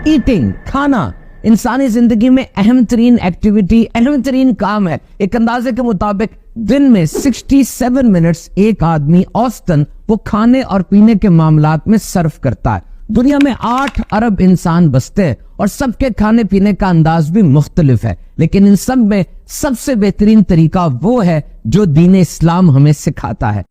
Eating, खाना इंसानी जिंदगी में अहम तरीन एक्टिविटी, अहम तरीन काम है। एक अंदाजे के मुताबिक दिन में 67 मिनट्स एक आदमी औसतन वो खाने और पीने के मामलात में सर्फ करता है। दुनिया में 8 अरब इंसान बसते हैं और सबके खाने पीने का अंदाज भी मुख्तलिफ है, लेकिन इन सब में सबसे बेहतरीन तरीका वो है जो दीन इस्लाम हमें सिखाता है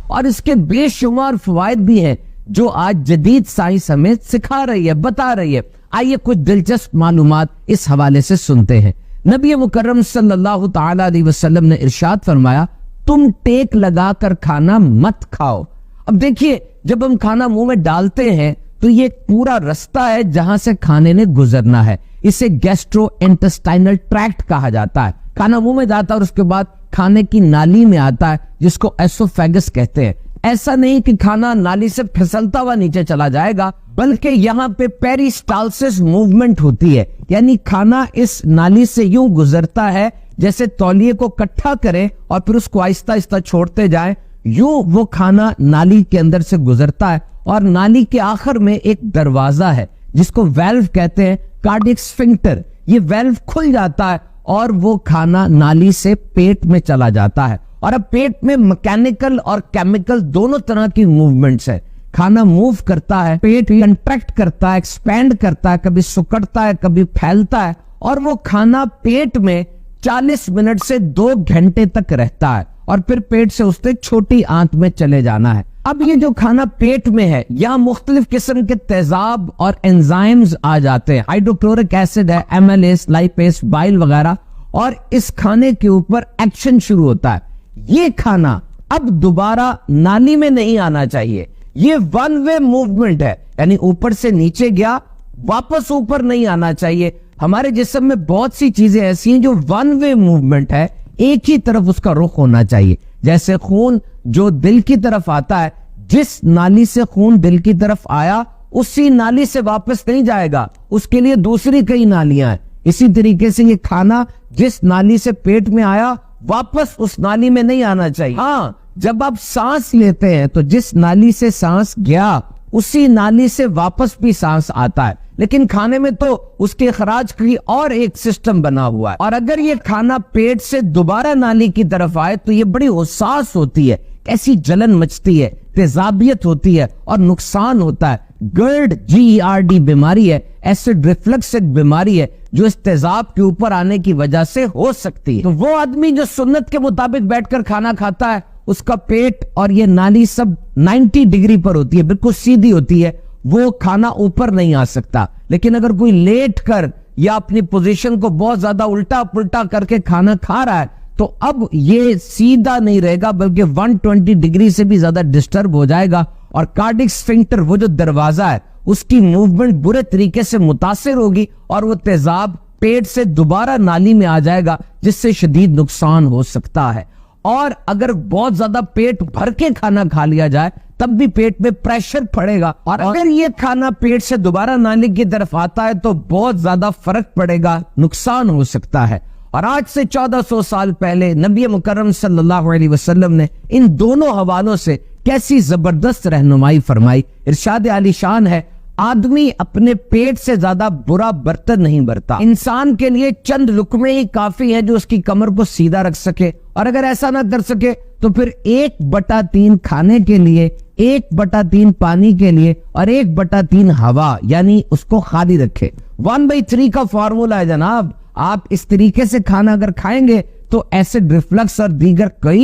और इसके बेशुमार फवायद भी हैं जो आज जदीद साइंस हमें सिखा रही है, बता रही है। आइए कुछ दिलचस्प मालूमात इस हवाले से सुनते हैं। नबी मुकर्रम सल्लल्लाहु तआला अलैहि वसल्लम ने इरशाद फरमाया, तुम टेक लगाकर खाना मत खाओ। अब देखिए, जब हम खाना मुंह में डालते हैं तो ये पूरा रास्ता है जहां से खाने ने गुजरना है। इसे गैस्ट्रोइंटेस्टाइनल ट्रैक्ट कहा जाता है। खाना मुंह में जाता है और उसके बाद खाने की नाली में आता है, जिसको एसोफेगस कहते हैं। ऐसा नहीं कि खाना नाली से फिसलता हुआ नीचे चला जाएगा, बल्कि यहाँ पे पेरिस्टालसिस मूवमेंट होती है, यानी खाना इस नाली से यूं गुजरता है जैसे तौलिए को इकट्ठा करें और फिर उसको आहिस्ता आहिस्ता छोड़ते जाएं। यूं वो खाना नाली के अंदर से गुजरता है और नाली के आखिर में एक दरवाजा है जिसको वेल्व कहते हैं, कार्डियक स्फिंक्टर। ये वेल्व खुल जाता है और वो खाना नाली से पेट में चला जाता है। और अब पेट में मैकेनिकल और केमिकल दोनों तरह की मूवमेंट्स है। खाना मूव करता है, पेट कंट्रैक्ट करता है, एक्सपैंड करता है, कभी सुकड़ता है, कभी फैलता है, और वो खाना पेट में 40 मिनट से 2 घंटे तक रहता है और फिर पेट से उससे छोटी आंत में चले जाना है। अब ये जो खाना पेट में है, यहाँ मुख्तलिफ किस्म के तेजाब और एंजाइम्स आ जाते हैं। हाइड्रोक्लोरिक एसिड है, एमएलएस, लाइपेस, बाइल वगैरह, और इस खाने के ऊपर एक्शन शुरू होता है। ये खाना अब दोबारा नाली में नहीं आना चाहिए। ये वन वे मूवमेंट है, यानी ऊपर से नीचे गया, वापस ऊपर नहीं आना चाहिए। हमारे जिस्म में बहुत सी चीजें ऐसी हैं जो वन वे मूवमेंट है, एक ही तरफ उसका रुख होना चाहिए। जैसे खून जो दिल की तरफ आता है, जिस नाली से खून दिल की तरफ आया उसी नाली से वापस नहीं जाएगा, उसके लिए दूसरी कई नालियां हैं। इसी तरीके से ये खाना जिस नाली से पेट में आया वापस उस नाली में नहीं आना चाहिए। हाँ, जब आप सांस लेते हैं तो जिस नाली से सांस गया उसी नाली से वापस भी सांस आता है, लेकिन खाने में तो उसके खराज की और एक सिस्टम बना हुआ है। और अगर ये खाना पेट से दोबारा नाली की तरफ आए तो ये बड़ी हुसास होती है, कैसी जलन मचती है, तेजाबियत होती है और नुकसान होता है। GERD GERD बीमारी है, एसिड रिफ्लक्स एक बीमारी है जो इस तेजाब के ऊपर आने की वजह से हो सकती है। तो वो आदमी जो सुन्नत के मुताबिक बैठकर खाना खाता है, उसका पेट और ये नाली सब 90 डिग्री पर होती है, बिल्कुल सीधी होती है, वो खाना ऊपर नहीं आ सकता। लेकिन अगर कोई लेट कर या अपनी पोजीशन को बहुत ज्यादा उल्टा पुल्टा करके खाना खा रहा है तो अब ये सीधा नहीं रहेगा, बल्कि 120 डिग्री से भी ज्यादा डिस्टर्ब हो जाएगा और कार्डियक स्फिंक्टर, वो जो दरवाजा है, उसकी मूवमेंट बुरे तरीके से मुतासिर होगी और वो तेजाब पेट से दोबारा नाली में आ जाएगा, जिससे शदीद नुकसान हो सकता है। और अगर बहुत ज्यादा पेट भर के खाना खा लिया जाए तब भी पेट में प्रेशर पड़ेगा, और अगर ये खाना पेट से दोबारा नाली की तरफ आता है तो बहुत ज्यादा फर्क पड़ेगा, नुकसान हो सकता है। और आज से 1400 साल पहले नबी मुकर्रम सल्लल्लाहु अलैहि वसल्लम ने इन दोनों हवालों से कैसी जबरदस्त रहनुमाई फरमाई। इरशाद आलीशान है, आदमी अपने पेट से ज्यादा बुरा बर्तन नहीं बरता। इंसान के लिए चंद लुकमे ही काफी है जो उसकी कमर को सीधा रख सके, और अगर ऐसा ना कर सके तो फिर 1/3 खाने के लिए, 1/3 पानी के लिए और 1/3 हवा, यानी उसको खाली रखे। 1/3 का फॉर्मूला है जनाब। आप इस तरीके से खाना अगर खाएंगे तो एसिड रिफ्लक्स और दीगर कई